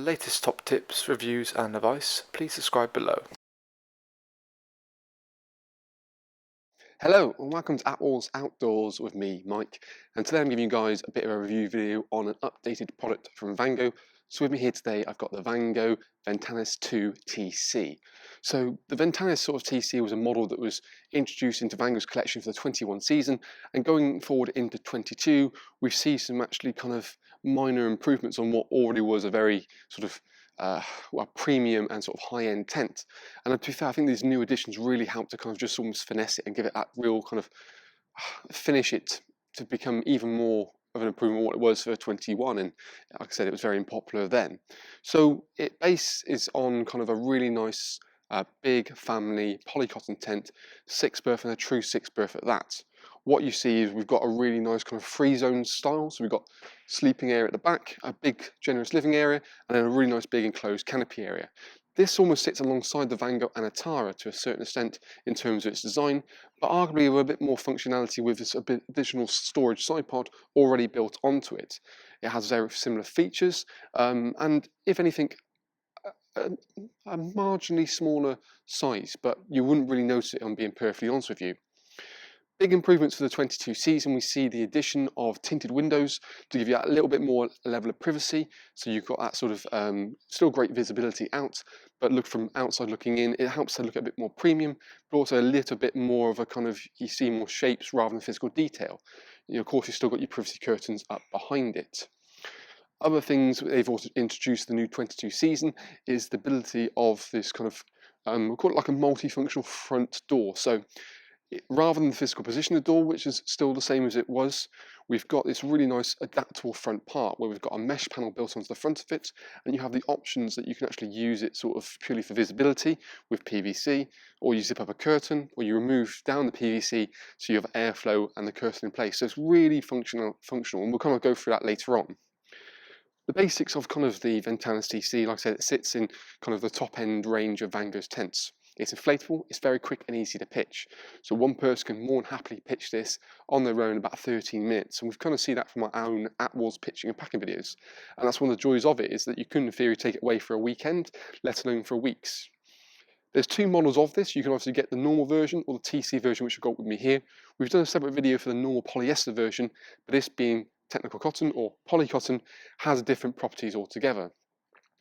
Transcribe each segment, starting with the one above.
latest top tips, reviews and advice, please subscribe below. Hello and welcome to Attwoolls Outdoors with me, Mike, and today I'm giving you guys a bit of a review video on an updated product from Vango. So with me here today I've got the Vango Ventanas 2 TC. So the Ventanas sort of TC was a model that was introduced into Vango's collection for the 21 season, and going forward into 22 we see some actually kind of minor improvements on what already was a very sort of premium and sort of high-end tent. And to be fair, I think these new additions really help to kind of just almost finesse it and give it that real kind of finish it to become even more of an improvement on what it was for 21. And like I said, it was very unpopular then. So it base is on kind of a really nice big family polycotton tent, 6-berth, and a true 6-berth at that. What you see is we've got a really nice kind of free zone style. So we've got sleeping area at the back, a big generous living area, and then a really nice big enclosed canopy area. This almost sits alongside the Vango Anatara to a certain extent in terms of its design, but arguably with a bit more functionality with this additional storage side pod already built onto it. It has very similar features, and if anything, a marginally smaller size, but you wouldn't really notice it, on being perfectly honest with you. Big improvements for the 22 season, we see the addition of tinted windows to give you a little bit more level of privacy. So you've got that sort of still great visibility out, but look from outside looking in, it helps to look a bit more premium, but also a little bit more of a kind of, you see more shapes rather than physical detail. You know, of course, you've still got your privacy curtains up behind it. Other things they've also introduced the new 22 season is the ability of this kind of, we'll call it like a multifunctional front door. So rather than the physical position of the door, which is still the same as it was, we've got this really nice adaptable front part where we've got a mesh panel built onto the front of it, and you have the options that you can actually use it sort of purely for visibility with PVC, or you zip up a curtain, or you remove down the PVC so you have airflow and the curtain in place. So it's really functional, and we'll kind of go through that later on. The basics of kind of the Ventanas TC, like I said, it sits in kind of the top end range of Vango's tents. It's inflatable, it's very quick and easy to pitch. So one person can more than happily pitch this on their own in about 13 minutes. And we've kind of seen that from our own Attwoolls pitching and packing videos. And that's one of the joys of it, is that you can in theory take it away for a weekend, let alone for weeks. There's two models of this. You can obviously get the normal version or the TC version, which I've got with me here. We've done a separate video for the normal polyester version, but this being technical cotton or polycotton has different properties altogether.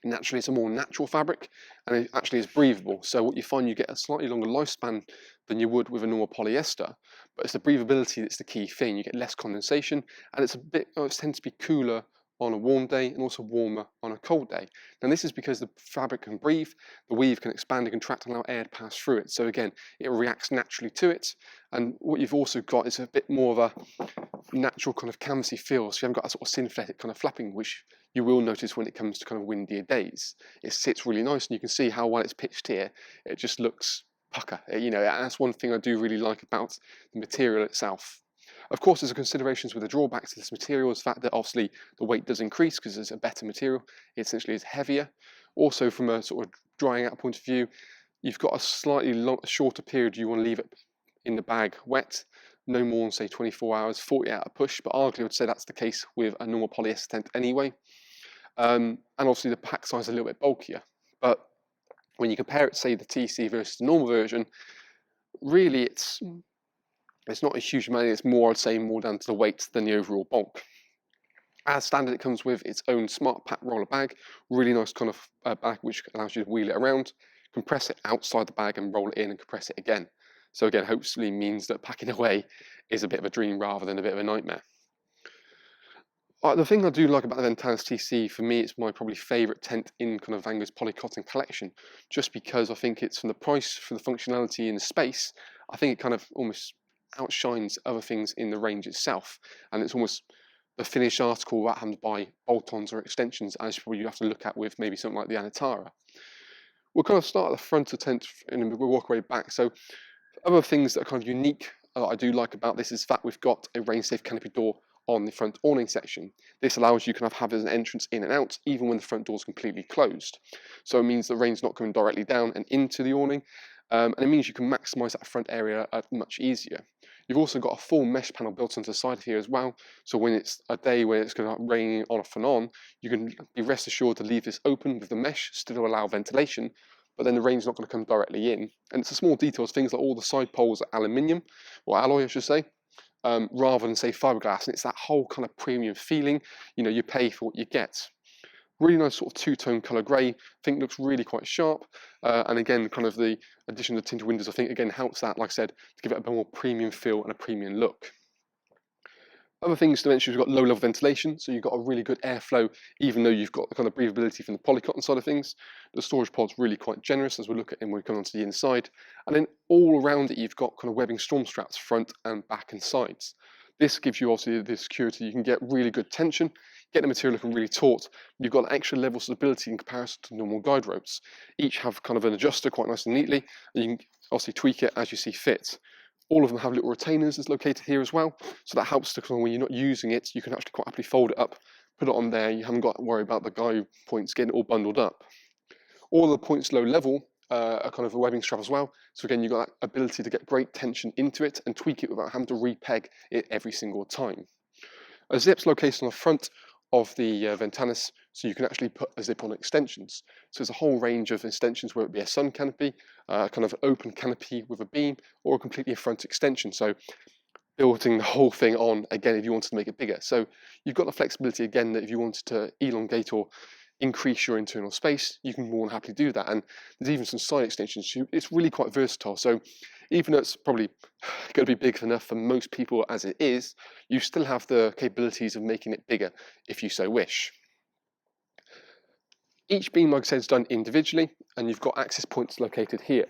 Naturally, it's a more natural fabric, and it actually is breathable. So what you find, you get a slightly longer lifespan than you would with a normal polyester, but it's the breathability that's the key thing. You get less condensation, and it's it tends to be cooler on a warm day and also warmer on a cold day. And this is because the fabric can breathe, the weave can expand and contract and allow air to pass through it. So again, it reacts naturally to it. And what you've also got is a bit more of a natural kind of canvasy feel. So you haven't got that sort of synthetic kind of flapping, which you will notice when it comes to kind of windier days. It sits really nice, and you can see how well it's pitched here. It just looks pucker. You know, that's one thing I do really like about the material itself. Of course, there's considerations with the drawbacks to this material, is the fact that obviously the weight does increase because it's a better material. It essentially is heavier. Also, from a sort of drying out point of view, you've got a slightly shorter period you want to leave it in the bag wet, no more than say 24 hours, 40 out a push, but arguably I would say that's the case with a normal polyester tent anyway. And obviously the pack size is a little bit bulkier, but when you compare it, say the TC versus the normal version, really it's not a huge amount. It's more, I'd say, more down to the weight than the overall bulk. As standard, it comes with its own smart pack roller bag, really nice kind of bag which allows you to wheel it around, compress it outside the bag and roll it in and compress it again. So again, hopefully means that packing away is a bit of a dream rather than a bit of a nightmare. The thing I do like about the Ventanas TC, for me, it's my probably favourite tent in kind of Vango's polycotton collection, just because I think it's, from the price, for the functionality and the space, I think it kind of almost outshines other things in the range itself, and it's almost the finished article without having to buy bolt-ons or extensions, as you have to look at with maybe something like the Anatara. We'll kind of start at the front of the tent and we'll walk our way back. So other things that are kind of unique I do like about this is the fact we've got a rain-safe canopy door on the front awning section. This allows you to kind of have as an entrance in and out even when the front door is completely closed. So it means the rain's not coming directly down and into the awning, and it means you can maximise that front area much easier. You've also got a full mesh panel built into the side here as well. So when it's a day where it's going to rain off and on, you can be rest assured to leave this open with the mesh, still allow ventilation, but then the rain's not going to come directly in. And it's the small details, things like all the side poles are aluminium, or alloy I should say, rather than say fiberglass. And it's that whole kind of premium feeling, you pay for what you get. Really nice sort of two-tone colour grey, I think looks really quite sharp. And again, kind of the addition of the tinted windows, I think again helps that, like I said, to give it a bit more premium feel and a premium look. Other things to mention, you've got low-level ventilation, so you've got a really good airflow, even though you've got the kind of breathability from the polycotton side of things. The storage pod's really quite generous, as we'll look at when we come onto the inside. And then all around it, you've got kind of webbing storm straps, front and back and sides. This gives you obviously the security. You can get really good tension, get the material looking really taut. You've got an extra level of stability in comparison to normal guide ropes. Each have kind of an adjuster quite nice and neatly, and you can obviously tweak it as you see fit. All of them have little retainers that's located here as well, so that helps to kind of, when you're not using it, you can actually quite happily fold it up, put it on there. You haven't got to worry about the guide points getting all bundled up. All of the points low level are kind of a webbing strap as well. So again, you've got that ability to get great tension into it and tweak it without having to repeg it every single time. A zip's located on the front of the Ventanas, so you can actually put a zip on extensions. So there's a whole range of extensions, whether it be a sun canopy, kind of open canopy with a beam, or a completely front extension. So building the whole thing on, again, if you wanted to make it bigger. So you've got the flexibility again that if you wanted to elongate or increase your internal space, you can more than happily do that. And there's even some side extensions. It's really quite versatile. So even though it's probably going to be big enough for most people as it is, you still have the capabilities of making it bigger if you so wish. Each beam, like I said, is done individually, and you've got access points located here.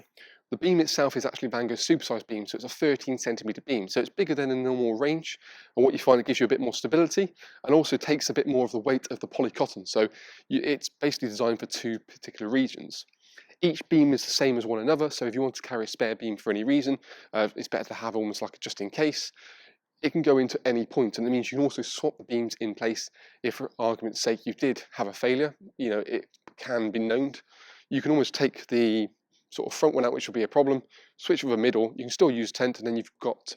The beam itself is actually Vango's supersized beam, so it's a 13cm beam, so it's bigger than a normal range, and what you find, it gives you a bit more stability and also takes a bit more of the weight of the polycotton, so it's basically designed for two particular regions. Each beam is the same as one another, so if you want to carry a spare beam for any reason, it's better to have almost like a just in case. It can go into any point, and it means you can also swap the beams in place if, for argument's sake, you did have a failure. It can be known. You can almost take the sort of front one out, which will be a problem, switch with a middle. You can still use tent, and then you've got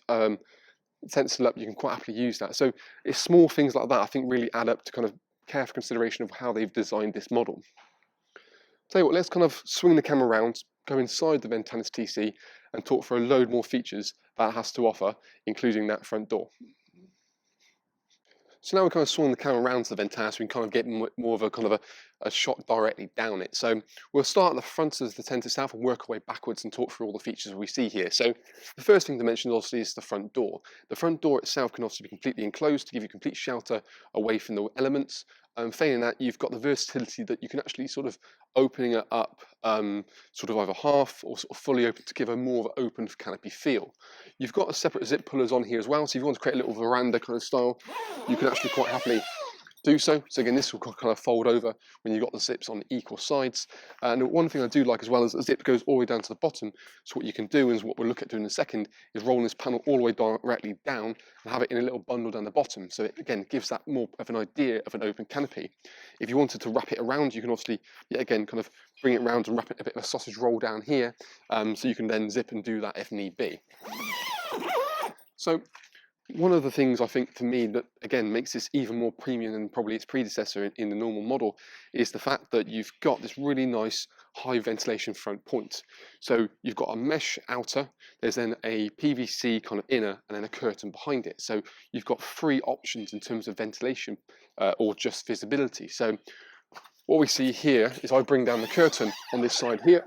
tent still up. You can quite happily use that. So it's small things like that I think really add up to kind of careful consideration of how they've designed this model. Tell you what, let's kind of swing the camera around, go inside the Ventanas TC, and talk for a load more features that it has to offer, including that front door. So now we're kind of swung the camera around to the Ventanas, so we can kind of get more of a kind of a shot directly down it. So we'll start at the front of the tent itself and work our way backwards and talk through all the features we see here. So the first thing to mention obviously is the front door. The front door itself can also be completely enclosed to give you complete shelter away from the elements. Failing that, you've got the versatility that you can actually sort of opening it up sort of either half or sort of fully open to give a more of an open canopy feel. You've got a separate zip pullers on here as well, so if you want to create a little veranda kind of style, you can actually quite happily do so. So again, this will kind of fold over when you've got the zips on equal sides. And one thing I do like as well is the zip goes all the way down to the bottom. So what you can do is what we'll look at doing in a second is rolling this panel all the way directly down and have it in a little bundle down the bottom. So it again gives that more of an idea of an open canopy. If you wanted to wrap it around, you can obviously yet again kind of bring it around and wrap it a bit of a sausage roll down here. So you can then zip and do that if need be. So one of the things I think to me that again makes this even more premium than probably its predecessor in the normal model is the fact that you've got this really nice high ventilation front point. So you've got a mesh outer, there's then a PVC kind of inner, and then a curtain behind it. So you've got three options in terms of ventilation or just visibility. So what we see here is I bring down the curtain on this side here.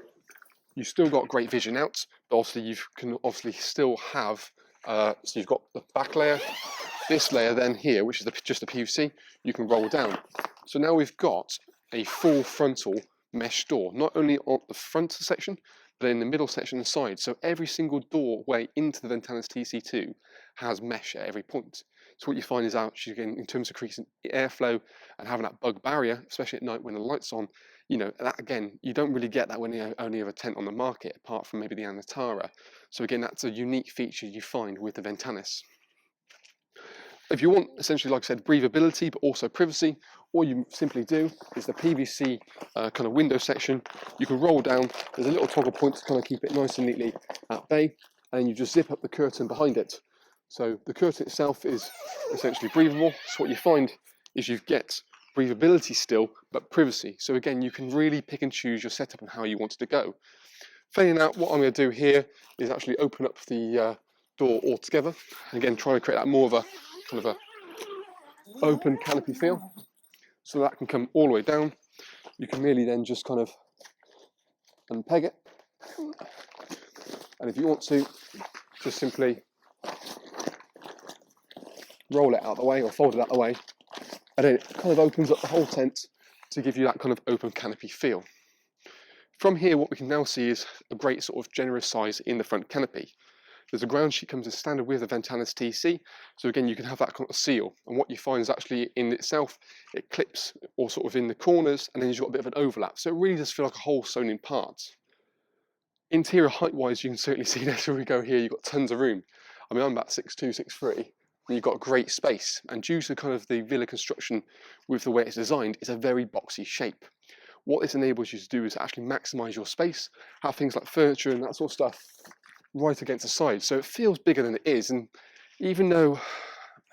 You've still got great vision out, but obviously you can obviously still have so you've got the back layer, this layer then here, which is just the PVC, you can roll down. So now we've got a full frontal mesh door, not only on the front section, but in the middle section and side. So every single doorway into the Ventanas TC2 has mesh at every point. So what you find is actually, again, in terms of increasing airflow and having that bug barrier, especially at night when the light's on, that again, you don't really get that when you only have a tent on the market, apart from maybe the Anatara. So again, that's a unique feature you find with the Ventanas. If you want, essentially, like I said, breathability, but also privacy, all you simply do is the PVC kind of window section. You can roll down. There's a little toggle point to kind of keep it nice and neatly at bay, and you just zip up the curtain behind it. So the curtain itself is essentially breathable. So what you find is you get breathability still, but privacy. So again, you can really pick and choose your setup and how you want it to go. Failing out, what I'm going to do here is actually open up the door altogether. Again, trying to create that more of a kind of a open canopy feel. So that can come all the way down. You can really then just kind of unpeg it. And if you want to, just simply roll it out of the way or fold it out of the way. And then it kind of opens up the whole tent to give you that kind of open canopy feel. From here, what we can now see is a great sort of generous size in the front canopy. There's a ground sheet comes as standard with the Ventanas TC, so again you can have that kind of seal, and what you find is actually in itself it clips or sort of in the corners, and then you've got a bit of an overlap, so it really does feel like a whole sewn in parts. Interior height wise, you can certainly see this where we go here, you've got tons of room. I mean, I'm about 6'2", 6'3", and you've got great space, and due to kind of the villa construction with the way it's designed, it's a very boxy shape. What this enables you to do is actually maximise your space, have things like furniture and that sort of stuff right against the side, so it feels bigger than it is. And even though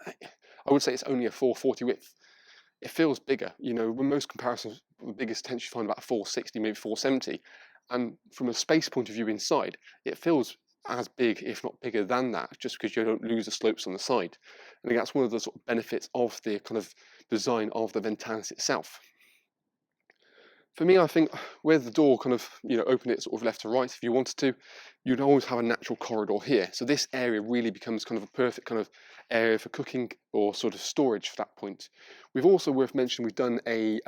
I would say it's only a 440 width, it feels bigger. You know, when most comparisons, the biggest tents you find about 460, maybe 470, and from a space point of view inside, it feels as big, if not bigger than that, just because you don't lose the slopes on the side. And I think that's one of the sort of benefits of the kind of design of the Ventanas itself. For me, I think where the door kind of, you know, open it sort of left to right, if you wanted to, you'd always have a natural corridor here. So this area really becomes kind of a perfect kind of area for cooking or sort of storage for that point. We've also, worth mentioning, we've done a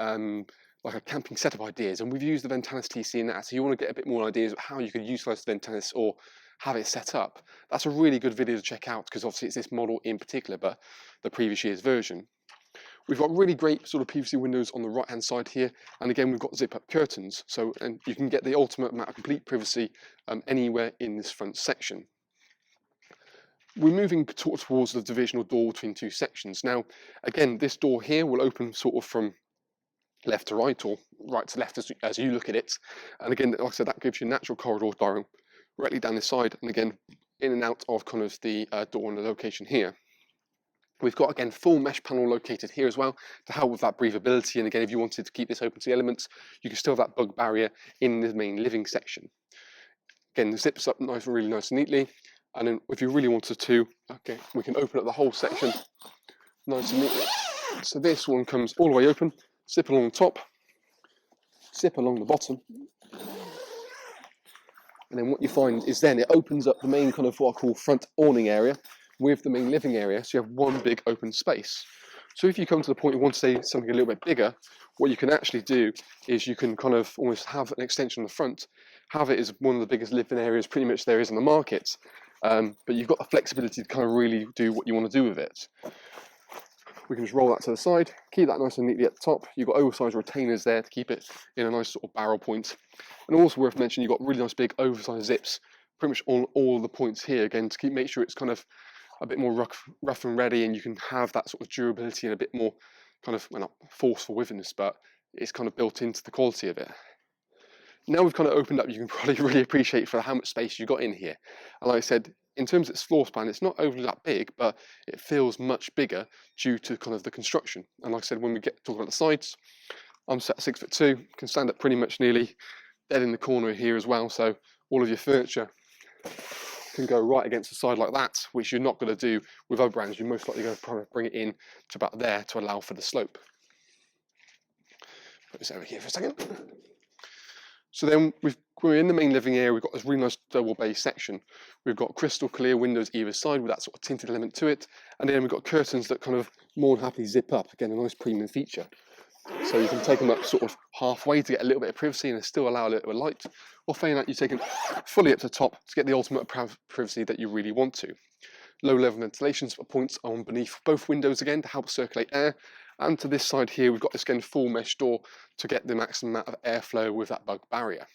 like a camping setup ideas, and we've used the Ventanas TC in that. So you want to get a bit more ideas of how you could utilize the Ventanas or have it set up. That's a really good video to check out, because obviously it's this model in particular, but the previous year's version. We've got really great sort of PVC windows on the right hand side here, and again we've got zip up curtains, so and you can get the ultimate amount of complete privacy anywhere in this front section. We're moving towards the divisional door between two sections. Now again, this door here will open sort of from left to right or right to left as you look at it, and again, like I said, that gives you a natural corridor directly down this side, and again in and out of kind of the door and the location here. We've got, again, full mesh panel located here as well to help with that breathability. And again, if you wanted to keep this open to the elements, you can still have that bug barrier in the main living section. Again, the zips up nice, really nice and neatly. And then if you really wanted to, okay, we can open up the whole section nice and neatly. So this one comes all the way open, zip along the top, zip along the bottom. And then what you find is then it opens up the main kind of what I call front awning area with the main living area, so you have one big open space. So if you come to the point you want to say something a little bit bigger, what you can actually do is you can kind of almost have an extension on the front, have it as one of the biggest living areas pretty much there is in the market, but you've got the flexibility to kind of really do what you want to do with it. We can just roll that to the side, keep that nice and neatly at the top. You've got oversized retainers there to keep it in a nice sort of barrel point. And also worth mentioning, you've got really nice big oversized zips pretty much on all the points here, again, to make sure it's kind of a bit more rough and ready, and you can have that sort of durability and a bit more kind of, well, not forceful withenness, but it's kind of built into the quality of it. Now we've kind of opened up, you can probably really appreciate for how much space you got in here. And like I said, in terms of its floor span, it's not overly that big, but it feels much bigger due to kind of the construction. And like I said, when we get talking about the sides, I'm set at 6'2", can stand up pretty much nearly dead in the corner here as well. So all of your furniture can go right against the side like that, which you're not going to do with other brands. You're most likely going to probably bring it in to about there to allow for the slope. Put this over here for a second. So then we're in the main living area. We've got this really nice double bay section. We've got crystal clear windows either side with that sort of tinted element to it, and then we've got curtains that kind of more than happily zip up. Again, a nice premium feature. So you can take them up sort of halfway to get a little bit of privacy and still allow a little bit of light, or failing that, you take them fully up to the top to get the ultimate privacy that you really want to. Low level ventilation points on beneath both windows again to help circulate air, and to this side here we've got this again full mesh door to get the maximum amount of airflow with that bug barrier.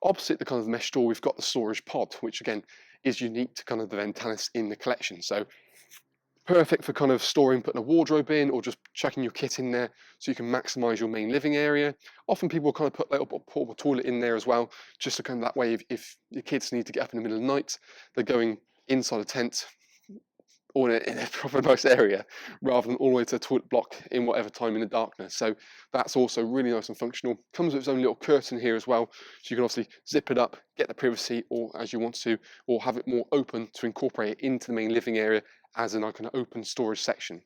Opposite the kind of mesh door we've got the storage pod, which again is unique to kind of the Ventanas in the collection. So perfect for kind of storing, putting a wardrobe in, or just chucking your kit in there so you can maximize your main living area. Often people kind of put a little portable toilet in there as well, just to kind of that way if your kids need to get up in the middle of the night, they're going inside a tent, or in a proper nice area, rather than all the way to a toilet block in whatever time in the darkness. So that's also really nice and functional. Comes with its own little curtain here as well, so you can obviously zip it up, get the privacy, or as you want to, or have it more open to incorporate it into the main living area as an like an open storage section.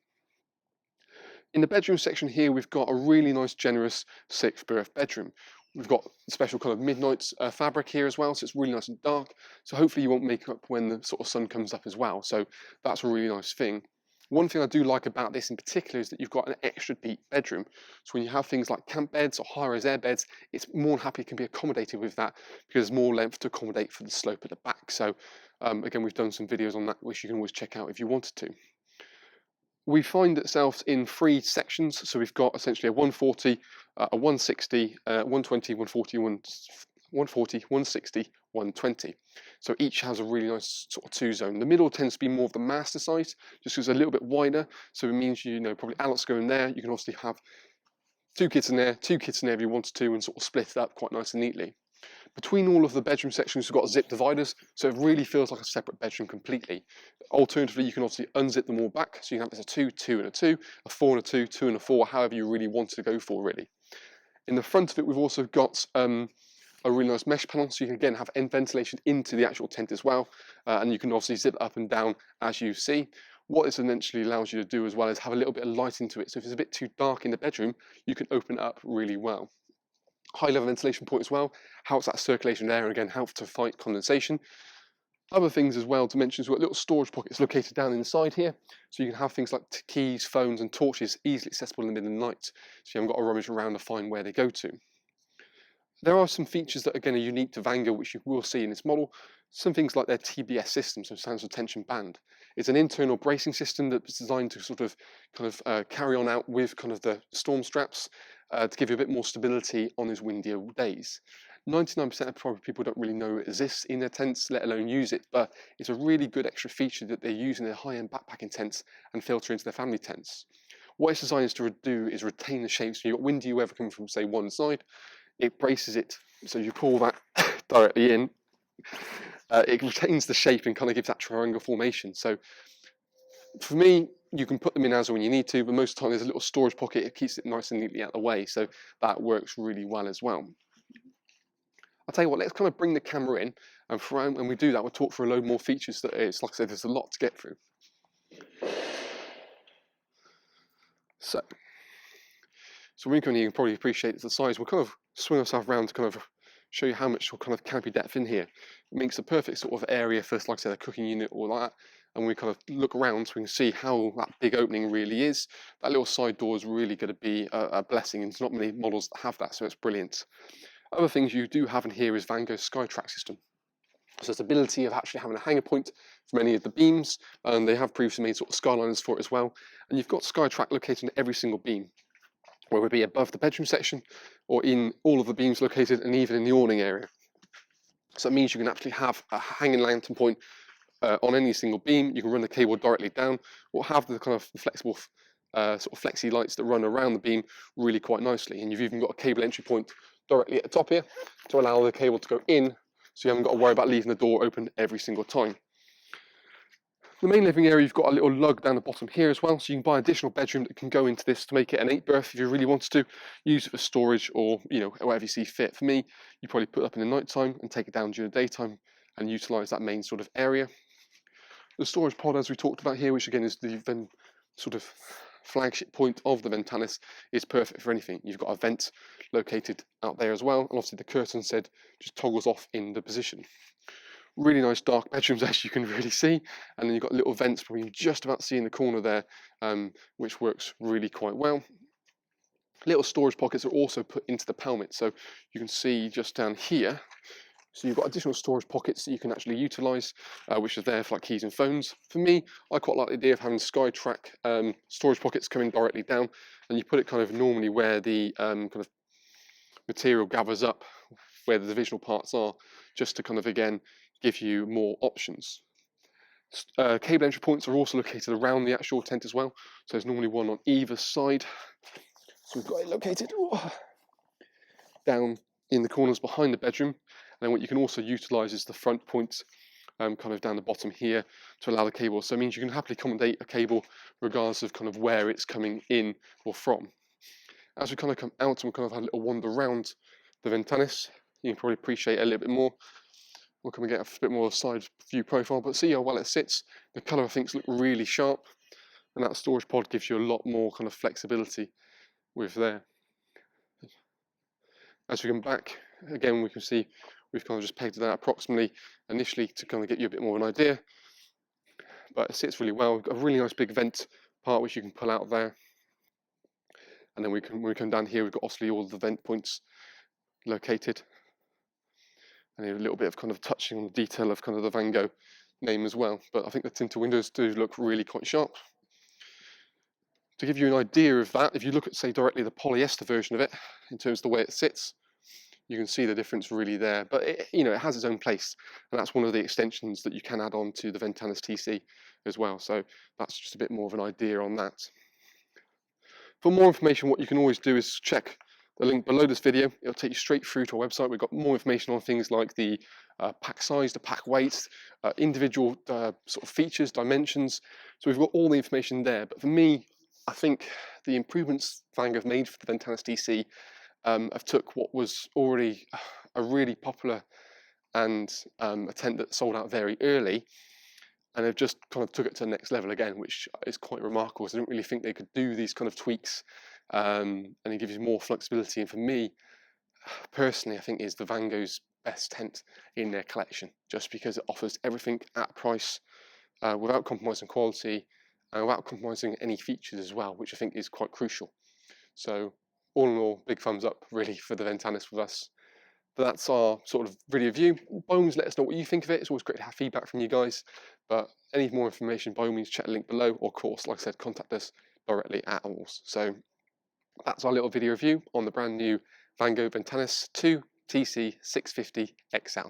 In the bedroom section here, we've got a really nice, generous 6-berth bedroom. We've got special kind of midnight fabric here as well, so it's really nice and dark. So hopefully you won't make up when the sort of sun comes up as well. So that's a really nice thing. One thing I do like about this in particular is that you've got an extra deep bedroom. So when you have things like camp beds or high-rise air beds, it's more than happy can be accommodated with that because there's more length to accommodate for the slope at the back. So again, we've done some videos on that, which you can always check out if you wanted to. We find ourselves in 3 sections, so we've got essentially a 140, a 160, 120, 140, 140, 160, 120. So each has a really nice sort of 2-zone. The middle tends to be more of the master size, just because it's a little bit wider, so it means probably adults go in there. You can obviously have 2 kids in there, 2 kids in there if you wanted to, and sort of split it up quite nice and neatly. Between all of the bedroom sections, we've got zip dividers, so it really feels like a separate bedroom completely. Alternatively, you can obviously unzip them all back, so you can have a 2, 2 and a 2, a 4 and a 2, 2 and a 4, however you really want to go for, really. In the front of it, we've also got a really nice mesh panel, so you can again have ventilation into the actual tent as well, and you can obviously zip it up and down as you see. What this eventually allows you to do as well is have a little bit of light into it, so if it's a bit too dark in the bedroom, you can open it up really well. High level ventilation point as well, helps that circulation air and again helps to fight condensation. Other things as well to mention is we've got little storage pockets located down inside here, so you can have things like keys, phones and torches easily accessible in the middle of the night, so you haven't got to rummage around to find where they go to. There are some features that again are unique to Vango which you will see in this model. Some things like their TBS system, so stands for tension band. It's an internal bracing system that's designed to sort of carry on out with kind of the storm straps to give you a bit more stability on those windier days. 99% of probably people don't really know it exists in their tents, let alone use it, but it's a really good extra feature that they use in their high-end backpacking tents and filter into their family tents. What it's designed to do is retain the shape, so you've got windy weather coming from say one side, it braces it, so you pull that directly in, it retains the shape and kind of gives that triangle formation. So for me, you can put them in as when you need to, but most of the time there's a little storage pocket, it keeps it nice and neatly out of the way, so that works really well as well. I'll tell you what, let's kind of bring the camera in, and when we do that, we'll talk for a load more features that it's, like I said, there's a lot to get through. So when we come in here, you can probably appreciate the size. We'll kind of swing ourselves around to kind of show you how much kind of canopy depth in here. It makes the perfect sort of area for, like I said, a cooking unit or like that. And we kind of look around so we can see how that big opening really is. That little side door is really going to be a blessing, and there's not many models that have that, so it's brilliant. Other things you do have in here is Vango's SkyTrack system. So it's the ability of actually having a hanger point from any of the beams, and they have previously made sort of skyliners for it as well. And you've got SkyTrack located in every single beam, whether it be above the bedroom section or in all of the beams located, and even in the awning area. So it means you can actually have a hanging lantern point on any single beam. You can run the cable directly down, or have the kind of flexible sort of flexi lights that run around the beam really quite nicely. And you've even got a cable entry point directly at the top here to allow the cable to go in, so you haven't got to worry about leaving the door open every single time. The main living area, you've got a little lug down the bottom here as well, so you can buy an additional bedroom that can go into this to make it an 8-berth if you really wanted to. Use it for storage or whatever you see fit. For me, you probably put it up in the night time and take it down during the daytime and utilise that main sort of area. The storage pod, as we talked about here, which again is the sort of flagship point of the Ventanas, is perfect for anything. You've got a vent located out there as well, and obviously the curtain said just toggles off in the position. Really nice dark bedrooms, as you can really see, and then you've got little vents probably just about see in the corner there, which works really quite well. Little storage pockets are also put into the pelmet, so you can see just down here. So you've got additional storage pockets that you can actually utilise, which are there for like keys and phones. For me, I quite like the idea of having SkyTrack storage pockets coming directly down, and you put it kind of normally where the kind of material gathers up, where the divisional parts are, just to kind of again give you more options. Cable entry points are also located around the actual tent as well, so there's normally one on either side. So we've got it located down in the corners behind the bedroom. And then what you can also utilise is the front points kind of down the bottom here to allow the cable. So it means you can happily accommodate a cable regardless of kind of where it's coming in or from. As we kind of come out and we kind of had a little wander around the Ventanas, you can probably appreciate it a little bit more. We'll come and get a bit more side view profile, but see how well it sits. The colour I think looks really sharp, and that storage pod gives you a lot more kind of flexibility with there. As we come back, again we can see we've kind of just pegged that approximately initially to kind of get you a bit more of an idea, but it sits really well. We've got a really nice big vent part which you can pull out there, and then when we come down here, we've got obviously all the vent points located, and a little bit of kind of touching on the detail of kind of the Vango name as well. But I think the tinted windows do look really quite sharp. To give you an idea of that, if you look at, say, directly the polyester version of it, in terms of the way it sits, you can see the difference really there. But it, you know, it has its own place, and that's one of the extensions that you can add on to the Ventanas TC as well. So that's just a bit more of an idea on that. For more information, what you can always do is check the link below this video. It'll take you straight through to our website. We've got more information on things like the pack size, the pack weight, individual sort of features, dimensions. So we've got all the information there. But for me, I think the improvements Vango have made for the Ventanas TC have took what was already a really popular and a tent that sold out very early, and they've just kind of took it to the next level again, which is quite remarkable. So I didn't really think they could do these kind of tweaks, and it gives you more flexibility. And for me, personally, I think is the Vango's best tent in their collection, just because it offers everything at a price without compromising quality and without compromising any features as well, which I think is quite crucial. So all in all, big thumbs up really for the Ventanas with us. But that's our sort of video view. By all means, let us know what you think of it. It's always great to have feedback from you guys. But any more information, by all means, check the link below. Or of course, like I said, contact us directly at Attwoolls. So that's our little video review on the brand new Vango Ventanas 2 TC 650 XL.